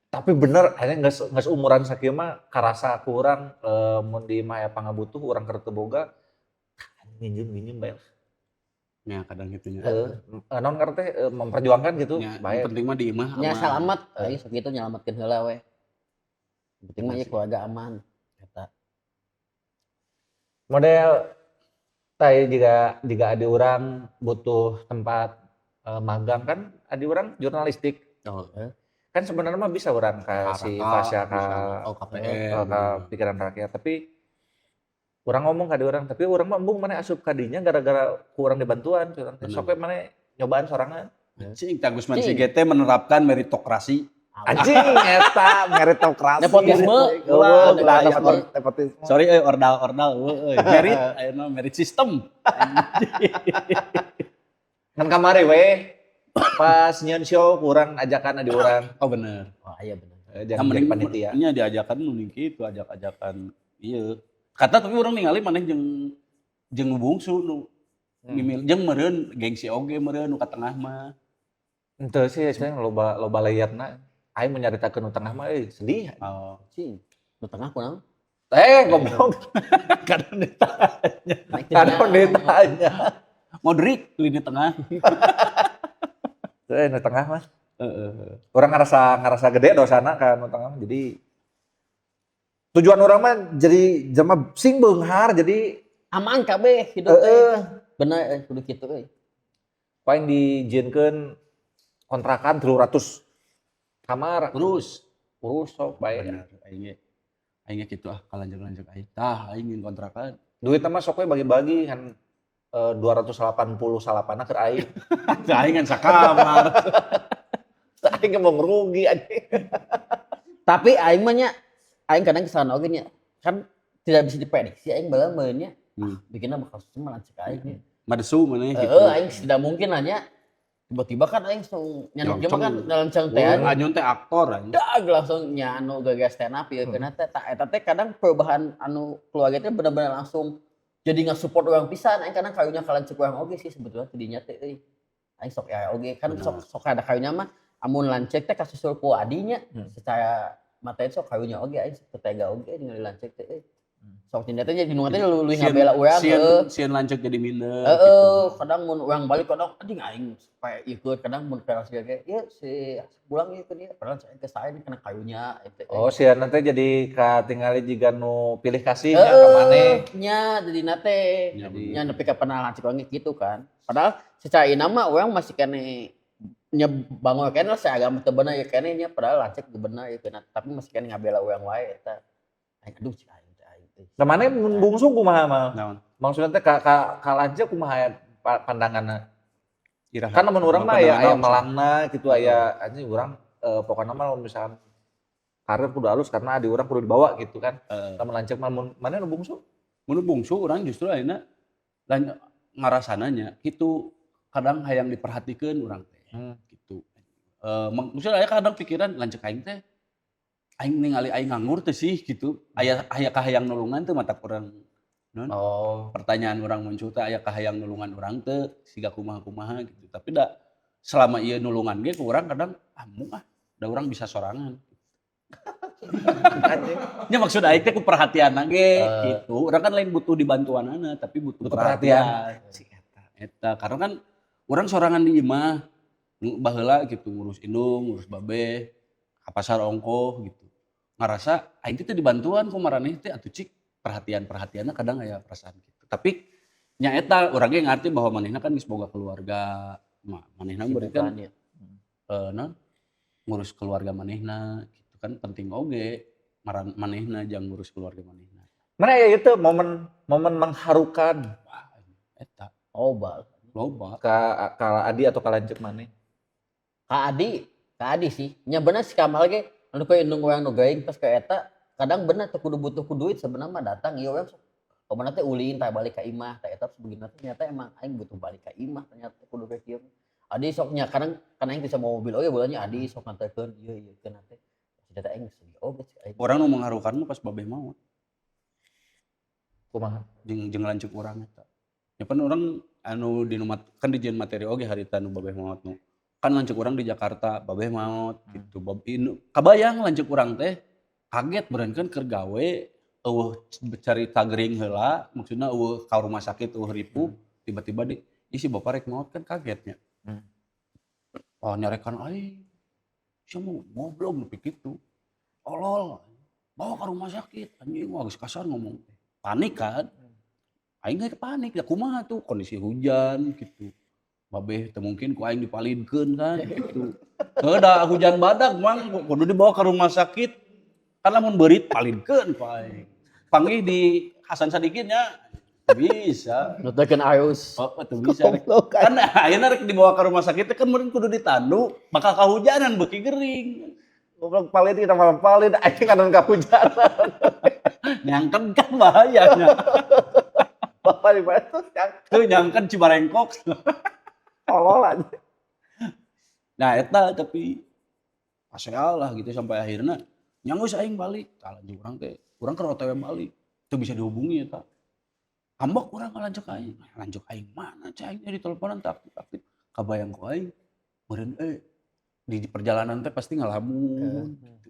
Tapi bener, akhirnya nggak seumuran sakieu mah karasa ku urang mun di mah aya pangabutuh urang keur teu boga nginjem bae. Ya kadang gitu nya. Non karena teh memperjuangkan gitu. Ya, yang penting mah di imah aman. Nya salamet, aing sok kitu nyalametkeun heula we. Yang penting mah keluarga aman eta. Model teh jika adi urang butuh tempat magang kan adi urang jurnalistik. kan sebenarnya mah bisa orang kasih fasya ka oh KPR ka pikiran rakyat, tapi orang ngomong ka di orang, tapi orang mah embung mana asup kadinya gara-gara kurang dibantuan, curang teh. Bener. Sok we mana nyobaan sorangan. anjing Agus Man Cing. Sigete menerapkan meritokrasi Anjing eta meritokrasi. Nepotisme. Ulah, Ulah, nepotisme. sorry ordal merit ayeuna merit system Kan kamari we pas nyeun show kurang ajakan di orang. oh bener Wah, iya bener. Jangan jadi panitia. nya diajakan nu kitu ajak-ajakan iya kata tapi orang ningali maneh jeung nu bungsu nu mimil jeung meureun gengsi oge meureun nu ka tengah mah Henteu sih saya loba layarna. Aing menyaritakeun nu tengah mah sedih. oh Cing. Nu tengah kunaon? Goblok. kadang ditanya Naik Kadang ditanya. Modric lini tengah Nu tengah mah. Orang ngerasa gede dosana kan nu tengah mah. Jadi tujuan orang mah jadi jama sing beunghar jadi Aman kabeh hidup teh. Bener kudu kitu euy. paling dijieunkeun kontrakan 300 kamar terus urus sok bae. bener aing kitu kalanjut aing tah aing ingin kontrakan Duitna mah sok we bagi-bagi kan 280 salapana keur aing. aing kan sakamar Aing mau ngerugi anjing. Tapi aing mah nya aing kadang kesana oge nya. Kan tidak bisa diprediksi aing bae meureun nya. Bikinna bakal susah lancik aing nya. madesu maneh gitu Aing tidak mungkin nanya. Tiba-tiba kan aing langsung nyanok Langsung. kan dalam cang teh. anyun teh aktor anjing Dag langsung nyano gagas stand up ya karena teh tak eta teh kadang perubahan anu keluarga teh bener-bener langsung jadi nggak-support orang pisan aing kadang kayunya kalancik urang oge sih sebetulnya tidinya teh euy. Aing sok ya oge kan sok ada kayunya mah amun lancik teh kasusul ku adinya secara materi sok kayunya oge aing sok tega oge ningali lancik teh euy. Sok tindak teh jadi nu teh leuwih ngabela urang sieun lancek jadi minder kadang mun urang balik kadang anjing aing supaya ikut kadang mun keras ge ieu si pulang ieu ke dia padahal saya ke saya kena kayunya eta. Oh sia nanti jadi katingali jiga nu pilih kasih nya ka maneh. Nya jadi nate Ya, nya nepi ka pernah lancik wangi gitu kan. Padahal secara ina mah urang masih kene nya bangun kene saya agama teu bener ya kene nya padahal lancik teu bener ya kena tapi masih kene ngabela urang wae eta. Aing aduh cik aing teh aing teh. Nah maneh mun bungsu kumaha mah? naon Maksudna teh ka lanjut kumaha pandanganna? iraha Kan lamun urang mah aya pandangan naon, melangna gitu aya anjing urang pokokna mah lamun misalkan karir kudu halus karena di urang kudu dibawa gitu kan. Lamun lanceuk mah mun maneh nu bungsu? mun bungsu urang justru ayeuna ngarasananya kitu kadang hayang diperhatikeun urang teh gitu maksudnya aya kadang pikiran lanceuk aing teh aing ningali aing nganggur teh sih gitu aya kahayang nulungan teh mata urang non Oh. pertanyaan orang muncul teh aya kahayang nulungan urang teh siga kumaha gitu tapi da selama ieu nulungan ge ku urang kadang da urang bisa sorangan nya maksud aing teh ku perhatianna ge gitu urang kan lain butuh dibantuanana tapi butuh perhatian eta karena kan urang sorangan di imah baheula gitu ngurus indung ngurus babe ka pasar ongkoh gitu ngarasa aing teh dibantuan ku maraneh teh atuh cik perhatianna kadang aya perasaan gitu. Tapi nya eta urang ge ngarti bahwa manehna kan geus boga keluarga. Manehna berarti kan ngurus keluarga manehna gitu kan penting oge manehna jang ngurus keluarga manehna. Mana ya itu momen mengharukan Wah, eta Obal. loba. ka Adi atau ka lanceuk maneh? Ka Adi sih. Nya bener si Kamal ge anu koe indung urang nu gaing pas ka eta kadang bener teu kudu butuh ku duit sebenarnya mah datang ieu urang sok pokona teh ulin tah balik ka imah tah eta sebegina teh ternyata emang aing butuh balik ka imah ternyata kudu ke kieu. Adi sok nya kadang kan aing bisa mau mobil oge bolanya Adi sok nganterkeun ieu keun teh. Ternyata aing sedih oge cik aing. Urang nu mengharukan mah pas babeh maot Kumaha? jeung lanceuk urang eta. Ya pan urang anu di kan dijieun materi oge harita nu babeh maot nu. Kan lanceuk urang di Jakarta babeh maot gitu. Kabayang lanceuk urang teh kaget beureun kan keur gawe eueuh carita gering heula maksudna eueuh ka rumah sakit eueuh ripuh tiba-tiba isi bapak rek maot kan kagetnya. Oh nyarekan aing sia mah goblok nepi kitu. Tolol bawa ke rumah sakit anjing geus kasar ngomong teh. Panik kan. Aing ge panik ya kumaha tuh kondisi hujan gitu. Babe teu mungkin ku aing dipalidkeun kan gitu. Da hujan badak mang kudu dibawa ke rumah sakit. Kan lamun beurit palidkeun ku aing. Panggih di Hasan Sadikinnya bisa. Nutukeun arus. Oh, teu bisa. Kan ayeuna rek dibawa ke rumah sakit teh kan meureun kudu ditandu, bakal kahujanan beuki gering. Goblok palid kita malam palid anjing kanan kahujanan. Nyangken kan bahayanya. Bapak di Batu yang Tuh nyangken Cibarengkok. tolol aja. Nah eta tapi paseal lah gitu sampai akhirnya nyanggeus aing balik. Tah lanjut urang teh, urang keur OTW balik. Teu bisa dihubungi eta. Ambek urang ngalanjut aing. Lanjut aing mana cai aing di teleponan teh aktif. Kabayang ku aing meureun di perjalanan teh pasti ngalamun gitu.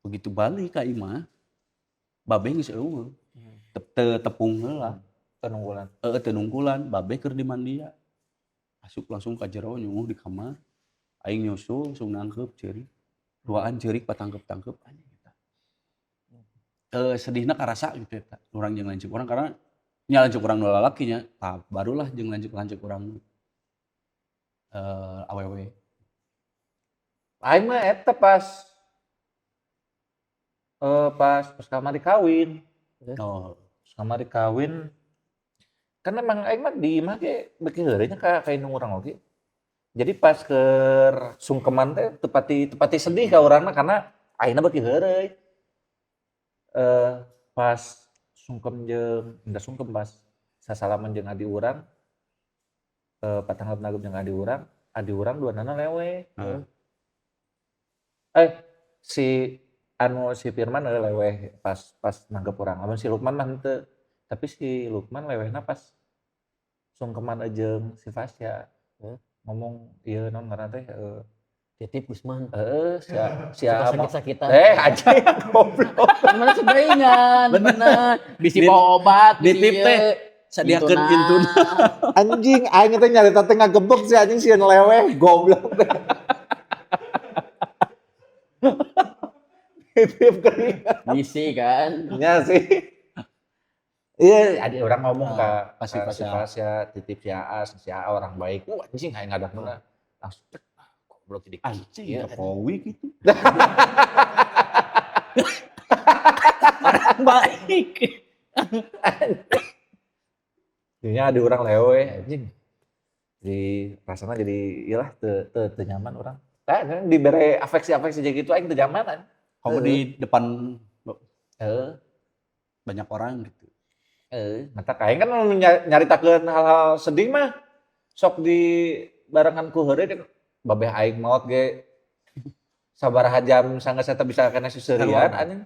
Begitu balik ka imah babe geus eueuh. Teu tepung heula. Penunggulan. Teu nunggulan, babe keur di mandia. Masuk langsung ka jero nyunguh di kamar. Aing nyusul langsung nangkep ceurik. Duaan ceurik patangkep-tangkep anjing eta. Sedihna karasa gitu eta. Urang jeung lanceuk urang karena nya lanceuk urang nu lalaki nya. Tah barulah jeung lanceuk urang awewe. Aing mah eta pas kamari kawin. Oh, Pas kamari kawin kan emang aing mah di imah ge beuki heureuy nya ka indung urang oge. Jadi pas keur sungkeman teh tepati sedih ka urangna karena ayeuna beuki heureuy. Pas sungkem jeung enggak sungkem pas sasalaman jeung adi urang patanggap jeung adi urang duanana lewe. Si Firman leweh pas nanggep urang. Amun si Lukman mah henteu. Tapi si Lukman lewehna pas sungkeman jeung si Fasya. Ngomong ieu naon ngaranna teh Titip Usman. siapa Sakit-sakitan. anjing goblok. Mana sebaingan, bener. Bisi bawa obat, nitip teh sadiakeun pintuna. Anjing aing teh nyarita teh ngagebek si anjing sieun leweh goblok. Titip keringat. Bisi kan. Nya sih. Iya, ada orang ngomong ka si Fasya, titip si Aas, si A orang baik. Anjing aing ngadahna langsung goblok jadi Anjing Jokowi gitu. Orang baik. Nya ada orang lewe anjing. Jadi rasanya jadi iyalah teu nyaman orang. Kan dibere afeksi-afeksi jadi gitu aing teu nyaman. Kamu di depan Heeh. banyak orang gitu. Mata aing kan nyaritakeun hal-hal sedih mah sok di barengan ku heureuy kan babeh aing maot ge sabaraha jam sanggeus eta bisa kana suseurian anjing.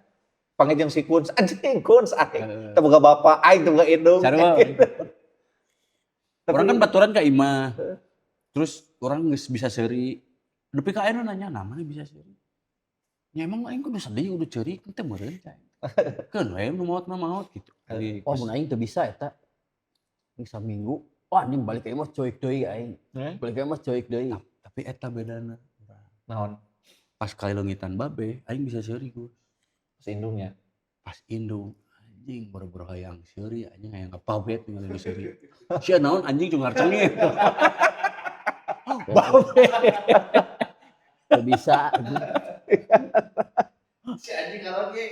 Panggil jeung si Kuns anjing Kuns aing teu boga bapak aing teu boga indung. Orang kan baturan ka imah. Terus orang geus bisa seuri. Dupi ka ayeuna nanya namanya bisa seuri. Ya emang aing kudu sedih kudu ceurik teh meureun cai. Keun we nu maot gitu. Oh, mun aing teu bisa eta. Aing saminggu, wah anjing balik ka imah coik deui aing. Balik ka imah coik deui. Tapi eta bedana. Naon? Pas kali leungitan babe, aing bisa seuri Gus. Pas indungnya. Pas indung anjing boro-boro hayang seuri anjing hayang kapawet tinggal di seuri. Sia naon anjing cungar cengit. Babe. Teu bisa. Si anjing karaoke.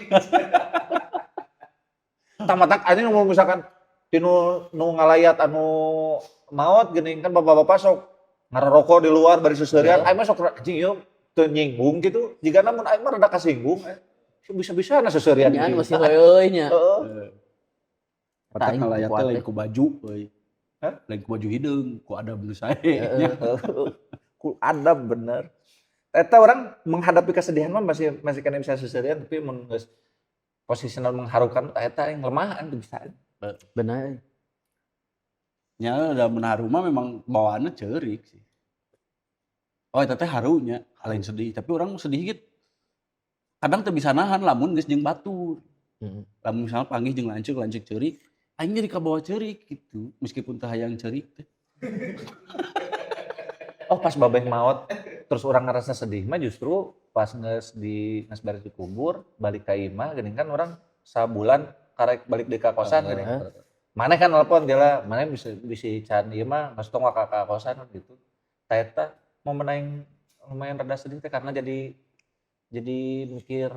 Tamatak anjing mau misalkan tinu nu ngalayat anu maot geuning kan bapak-bapak sok ngarokok di luar bari suseurian aing mah sok anjing ieu teu nyinggung gitu. Jigana mun aing mah rada kasinggung bisa-bisana suseurian. Nya masih heueuy nya. Heeh. Patak ngalayat teh lain ku baju euy. Lain ku baju hideung, ku adab nu sae. Ku adab bener. Eta orang menghadapi kesedihan mah masih kena bisa suseurian tapi mun geus posisional mengharukan eta yang lemahan tuh bisa. Bener. Nya da mun haru mah memang bawaanna ceurik sih. Oh eta teh harunya, lain sedih, tapi orang sedih gitu. Kadang teu bisa nahan lamun geus jeung batur. Lamun misalnya panggih jeung lanceuk ceurik, aing jadi kabawa ceurik gitu, meskipun teu hayang ceurik teh. Oh pas babeh maot terus orang ngerasa sedih mah justru pas geus beres dikubur balik ka imah geuning kan orang sabulan karek balik deui ka kosan geuning. Mana kan nelpon dia lah, mana bisa can ieu mah geus tong ka kosan gitu. Eta momen aing lumayan rada sedih teh karena jadi mikir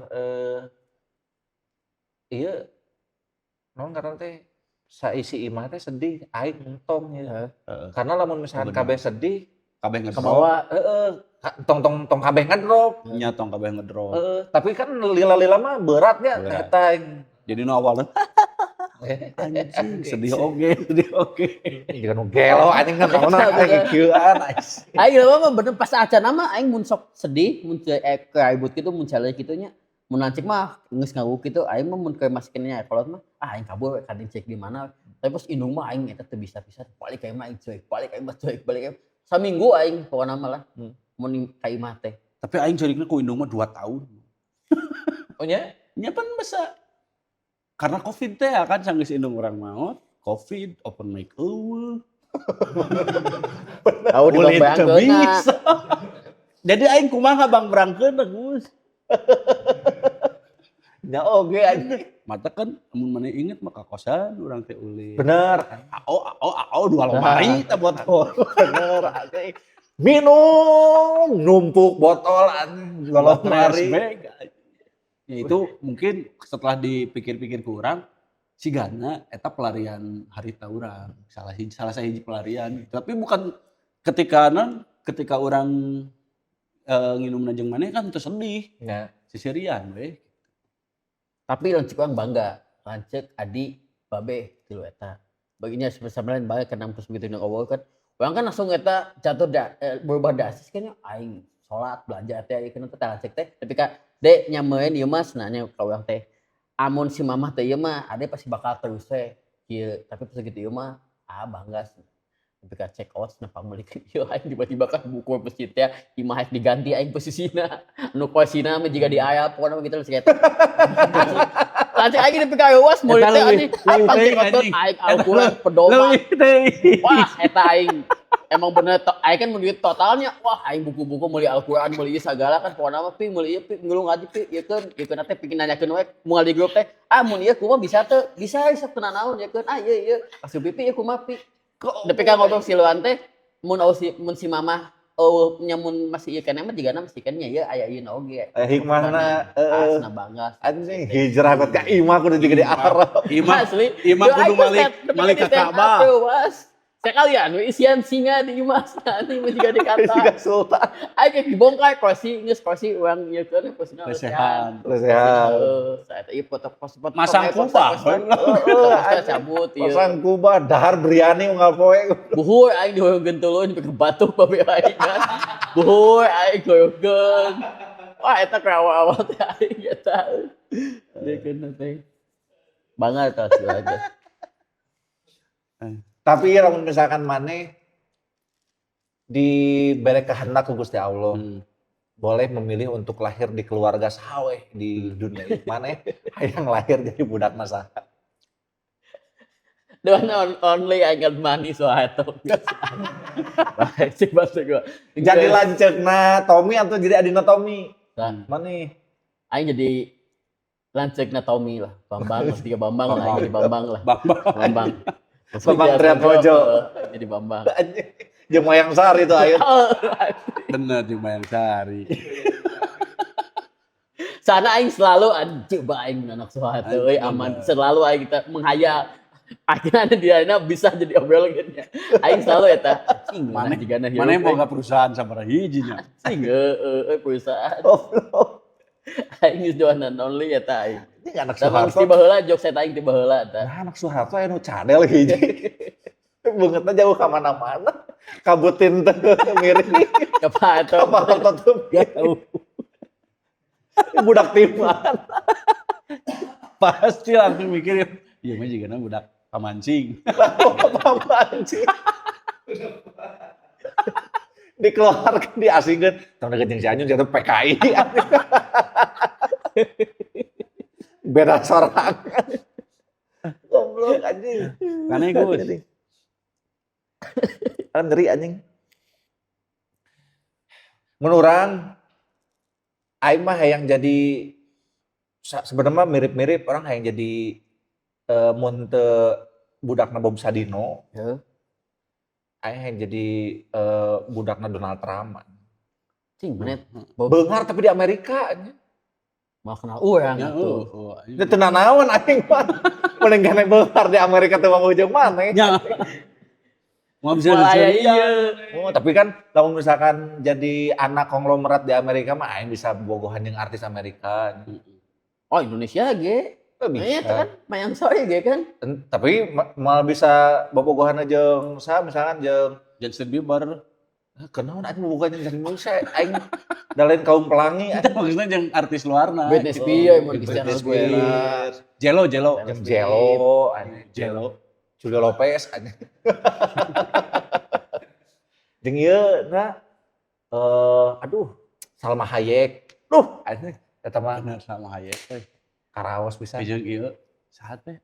ieu naon karena teh saisi imah teh sedih aing entong ya. Karena lamun misalkan Bener. kabeh sedih, Kabeh Ke ngedrop. bawah. tong kabeh ngedrop. Nya tong kabeh ngedrop. Tapi kan lila-lila mah beratnya Berat. eta aing. Jadi nu awalna anjing sedih oge. Jangan nu gelo anjing kan naonna aing kieuan. Aing mah bener pas acan mah aing mun sok sedih, mun keribut kitu mun challenge kitu nya. Mun lancik mah geus ngawuk kitu, aing mah mun keur maskeun nya kolot mah aing kabur we kadin cek di mana. Tapi pas indung mah aing eta teu bisa pisan. Balik ka imah aing cuek, balik ka imah cuek, balik ka. Saminggu aing pokona mah lah. Mun ka imah teh. Tapi aing carikna ku indung mah 2 tahun. Oh nya? Nya pan basa. Karena Covid teh kan sanggeus indung urang maot, Covid, open mic eueuh. Tahu di Kulit teu bang bisa. Jadi aing kumaha Bang berangkeun Gus. Nya oge anjing. Mata kan mun maneh inget mah ka kosan urang teh ulin. Bener. Ao 2 lemari teh botol. Bener anjing. Minum numpuk botol anjing 2 lemari. Ya itu mungkin setelah dipikir-pikir ke urang sigana eta pelarian harita urang. Salah sahiji pelarian. Tapi bukan ketika urang nginumna jeung maneh kan teu sedih. Nya. Sisirian we. Tapi lancik orang bangga. Lancik adi babe tilu eta. Baginya sebenarnya bangga karena terus begitu nang awal kan. Orang kan langsung eta jatuh berubah dasis kan aing salat belanja teh ieu kana teh lancik teh. Tapi ka dek nyameun ieu mah cenanya ka urang teh. Amun si mamah teh ieu mah ade pasti bakal terus we kieu. Tapi pas gitu ieu mah bangga sih. Tapi ka check out kenapa meulikeun ieu aing tiba-tiba kan buku masjid teh imah hayang diganti aing posisina. Anu posisina mah jiga di ayap pokona gitu geus eta. Lancik aing nepi ka euwas meuli teh anjing. Pangcek otot aing Al-Qur'an pedoman. Wah eta aing emang bener aing kan meuli totalnya wah aing buku-buku meuli Al-Qur'an meuli sagala kan pokona mah pi meuli ieu pi ngulu ngaji pi ieu keun teh pikeun nanyakeun we moal di grup teh mun ieu kumaha bisa teu bisa teu naon ieu keun ieu asup pi ieu kumaha pi nepi ka ngobrol siluan teh mun si mamah nyamun masih ieu keneh mah jigana mesti kan ieu aya ieu oge Hikmahna asna bangga anjing hijrah ka imah kudu juga di Arab. Imah asli kudu malik ka Ka'bah. Sekalian isian singa di imah nanti mah juga dikata Siga sultan. aing geus dibongkar kursi urang ieu keun kursinya Lesehan. Lesehan. saeta ieu foto Masang kubah. cabut ieu Pasang kubah dahar biryani unggal poe. buhur aing dihoyongkeun tuluy pake batuk babe aing kan buhur aing dihoyongkeun wah eta kerawa-awa teh aing eta dekeun teh banget tah aja. Tapi lamun misalkan maneh dibere kehendak ku Gusti Allah, boleh memilih untuk lahir di keluarga saweh di dunia ini. Maneh hayang lahir jadi budak masaha. The one only I got money so I told you. Cik bahasa gua. Jadi lanceukna Tommy atau jadi adina Tommy? Nah, Maneh? aing jadi lanceukna Tommy lah. Bambang, tiga Bambang lah, aing jadi Bambang lah. Bambang. Bambang Triatmojo. Jadi Bambang. Jeung Wayang Sari itu ayeuna. Bener di Mayang Sari. Sana aing selalu anjing ba aing anak soha teh euy aman. Selalu aing kita menghayal akhirnya dia bisa jadi obrolannya. Aing selalu eta anjing Mana jigana hirup. mana yang boga perusahaan sabaraha hijinya. Anjing perusahaan. Goblok. Aing geus the one and only eta aing. Ini anak Sama Soeharto. ti baheula jok saya aing ti baheula eta. Nah, anak Soeharto aya nu cadel hiji. Beungeutna jauh ka mana-mana. Kabutin teh miring. Apa eta? Apa tuh? Jauh. Budak timan. Pasti langsung mikir, iya mah jigana budak pamancing. Apa anjing? Dikeluarkan diasingkeun. Tong deket jeung si Anyun jatuh PKI. Beda sorangan. Goblok anjing. Karena Gus. Kan ngeri anjing. Mun urang aing mah hayang jadi sebenarnya mirip-mirip orang hayang jadi mun teu budakna Bob Sadino, Heuh. aing jadi budakna Donald Trump. Cing bener. Beunghar tapi di Amerika. Mau kenal urang Ya, atuh. Itu tenang naon aing mah. Paling gane beunghar di Amerika teh mah ujung mana. Ya. Mau bisa Malaya dicari. iya. Oh, tapi kan kalau misalkan jadi anak konglomerat di Amerika mah aing bisa bogohan jeung artis Amerika. Oh Indonesia ge. Bisa. Iya kan mayang soe ge kan. Tapi malah bisa bobogohan jeung sa misalkan jeung Justin Bieber. kenaon aing bobogohan jeung Indonesia aing dalain kaum pelangi Itu maksudnya yang artis luar nah. Britney Spears, mau Cristiano Britney Aguilera. Spears, Jello. jeung Jello, Jello. Julio Lopez anjing. Jeung ieu aduh Salma Hayek. Duh anjing eta mah Bener sama Hayek. karaos bisa. Jeung ieu saha teh?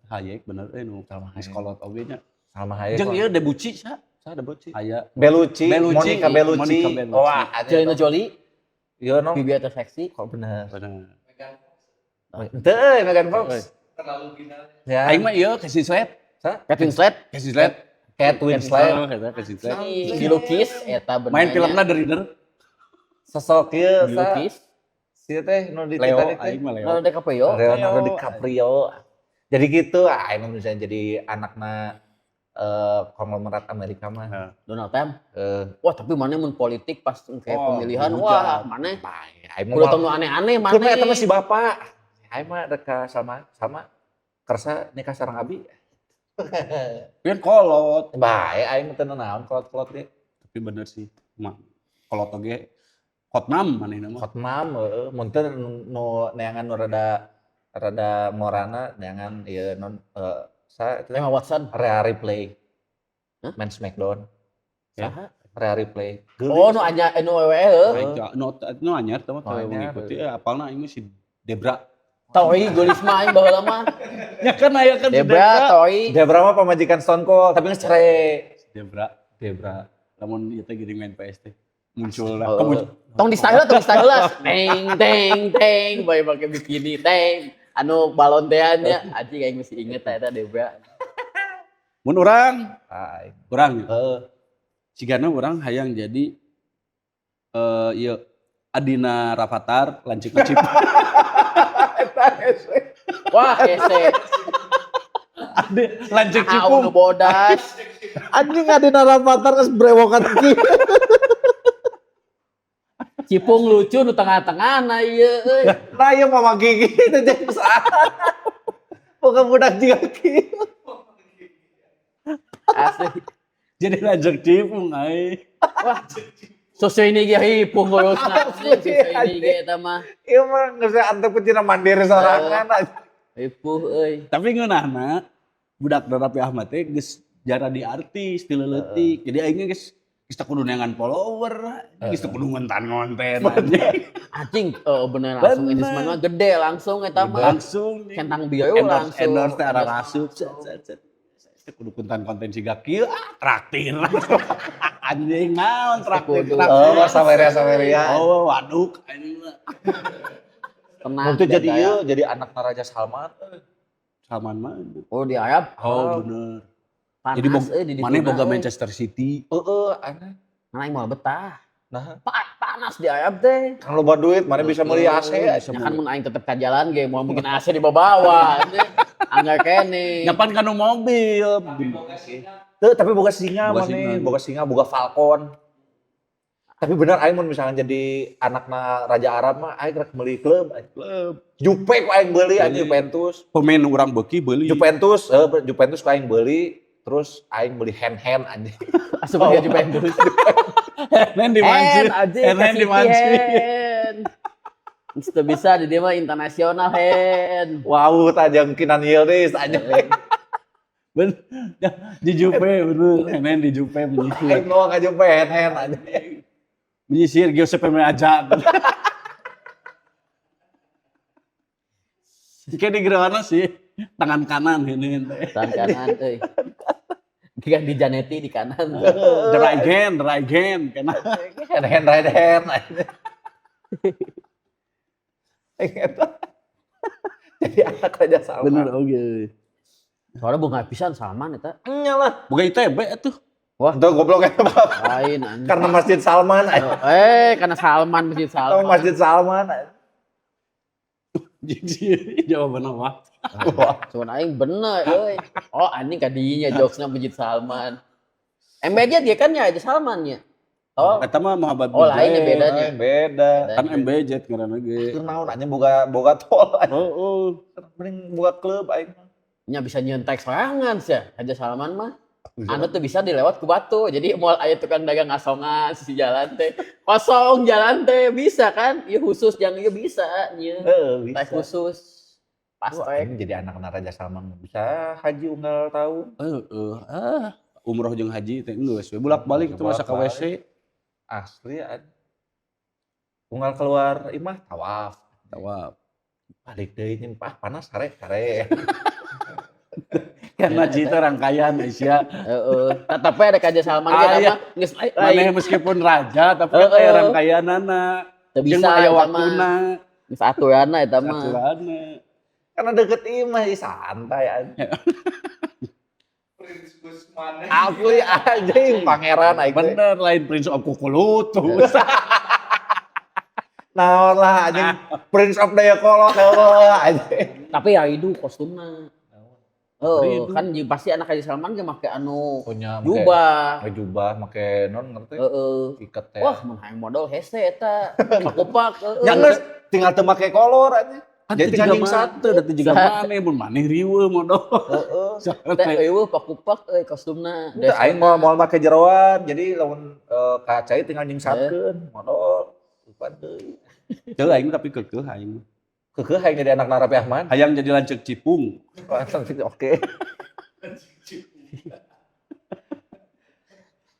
Hayek bener nu Salma Hayek. sekolot oge nya. Salma Hayek. Jeung ieu Debucci sa? Sada Bocci. Aya Belucci, Bellucci, Monica Bellucci. Monica Bellucci. Wah, Angelina Jolie, Iya no. bibi atau seksi. Kok bener. bener. Henteu Megan Fox. Ya. Aing mah ieu Casey Slade. Kate Winslet, Casey Slade. Kate Winslet. Eta Casey Slade. di Lukis, eta bener. Main filmna The Reader. Sosok ieu di sa. Lukis. Sieu teh nu di Leo Titanic teh. aing mah Leo. Leonardo DiCaprio. Leonardo DiCaprio. Jadi gitu, aing bisa jadi anakna konglomerat Amerika mah. Donald Trump. Eh, Wah tapi mana mun politik pas kayak Oh, pemilihan, hujat. wah mana? bae. Aing Kudu mah temu aneh-aneh Kun mana? eta mah si bapak. Aing mah deka sama kersa nikah sareng abi. Pian kolot. Bae aing teh naon kolot-kolot ge. Tapi bener sih. Mah kolot oge Hotnam manehna mah. Hotmam heeh, mun teh nu neangan nu rada ngorana neangan ieu non sa eta teh Emma Watson. Rhea Ripley. Hah? Man Smackdown. Ya. Saha? Rhea Ripley. Oh nu anya nu WWE heuh. Aing nu anyar teh mah teu anyar. mengikuti apalna aing mah si Debra. Toy Golisma aing baheula mah. Ya kan aya kan si Debra, Toy. Debra mah pamajikan Stone Cold tapi geus cerai. Debra. Debra. Lamun ieu teh geuning main PS teh muncul lah. Oh. Tong di style lah. Teng, bae make bikini teng. Anu balon tean nya, anjing aing masih inget eta Debra. Mun urang, Aing. urang Heeh. sigana urang hayang jadi ieu Adina Rafathar lancik ngacip. Wah, hese. Lancik Ah, cipung. nu bodas. Anjing Adina Rafathar geus brewokan kieu. Cipung lucu nu tengah-tengahna ieu euy. Nah ieu mama gigi teh jeung saha. Bukan budak jiga kieu. Asli. Jadi lancik cipung ai. Wah. Sosok ini ge hipung ngurusna. Sosok ini ge eta mah. Ieu mah geus antep cina mandiri sorangan. Hipuh euy. Tapi ngeunahna budak Raffi Ahmad teh geus jara di artis ti leuletik. Jadi aing geus teu kudu neangan follower, geus teu kudu ngonten-ngonten anjing. Anjing bener langsung Bener. ini mah gede langsung eta mah. Langsung Centang bieu langsung. endorse teh arah masuk. Set. Teu kudu konten-konten siga kieu traktir. Anjing naon traktir. Kudu. Oh, saweria. Oh, waduk anjing mah. Tenang. Untuk jadi dada. ieu jadi anak Raja Salman. Salman mah. Oh di Arab. Oh, bener. Panas, Jadi di mana dituna, boga euy. Manchester City. Aneh. Mana yang mau betah. Nah, Panas di Arab teh. kan loba duit, mana bisa meuli AC. Ya kan mun aing tetep ka jalan ge mau mungkin AC di bawah. Anggar kene. Nyapan kanu mobil. Tuh, tapi boga singa Boga mana? singa. Boga singa, boga falcon. Tapi bener aing mun misalnya jadi anakna Raja Arab mah aing rek meuli klub. Klub. Jupe ku aing beuli Beuli. anjing Juventus. Pemain urang beuki beuli. Juventus ku aing beuli. Terus aing beli hand anjing. Asup dia Juventus. Nen di Mansi. Hand di Mansi. Itu bisa di dia mah internasional hand. Wow, tajam kinan Yildiz anjing. Ben di Jupe bener. Nen di Jupe menyisir. Aing mau ka Jupe hand anjing. Menyisir Giuseppe Meazza. Kayak di gerawana sih tangan kanan ini teh. Tangan kanan euy. Kan di Janeti di kanan. The right hand kena. Hand anjing. Aing eta. Jadi anak Raja Salman. Bener oke. Soalnya bunga pisan Salman eta. Nyalah. Boga ITB atuh. Wah, Itu goblok ya, Bab. lain anjing. Karena Masjid Salman. Karena Salman Masjid Atau Salman. Masjid Salman. Jadi jawaban apa? Wah. Cuman aing bener euy. Oh, anjing kadinya jokesna Masjid Salman. MBJ dia kan ya aja Salmannya. Oh, Eta mah Muhammad oh lainnya Bijet. bedanya. Beda. Kan MBJ ngaranna ge. Kenal aja boga tol. Oh. Mending boga klub aing. Nya bisa nyentek sorangan sih aja Salman mah. Anu tuh bisa dilewat ku batu. Jadi moal aya tukang dagang asongan si jalan teh. Kosong jalan teh bisa kan? Ieu khusus yang ieu bisa nya. Bisa. Tes khusus. Pas Wah, teh. ini jadi anak Raja Salman bisa haji unggal tahun. Umroh jeung haji teh geus we bolak-balik itu masa ka WC. Asli unggal keluar imah tawaf. Tawaf. Balik deui nya panas sare. Karena cita rangkaian Aisyah. Tapi ada Raja Salman ge Aya. mah geus Maneh meskipun raja tapi kan aya rangkaianana. teu Jeung bisa aya eta mah. waktuna. Geus aturanna eta mah. Aturanna. Karena deket imah santai aja. Prince Gusman. Asli aja pangeran aing teh. Bener lain Prince of Kukulutus. Naon lah anjing Prince of Dayakolot aja. Tapi ya itu kostumnya. Oh, Rindu. kan pasti anak Raja Salman ge make anu Punya jubah. make jubah, make non ngerti? Iket teh. Wah, mun hayang modal hese eta. Pakupak. Yang geus tinggal teu make kolor aja. Jadi tinggal nyingsat. Dati juga maneh mun maneh riweuh modal. Heeh. Teh eueuh pakupak kostumna. Teu aing mau make jeroan, jadi lamun ka cai tinggal nyingsatkeun modal. Lupa deui. Teu aing tapi keukeuh aing. Keukeuh hayang jadi anak Narapi Ahmad. Hayang jadi lanceuk cipung. Oke.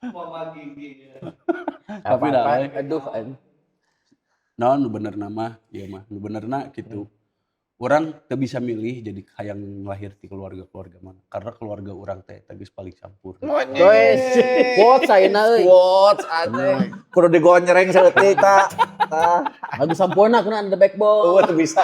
Mama gigi. Tapi dah, we. Aduh, Naon nu benerna mah, ieu mah nu benerna kitu. Urang teu bisa milih jadi hayang lahir ti keluarga-keluarga mana. Karena keluarga urang teh geus paling campur. guys. Quotes ayeuna euy. Quotes aja. Kudu digonyereng saeutik ta. Lagu sampurna kuna the backbone. Teu bisa.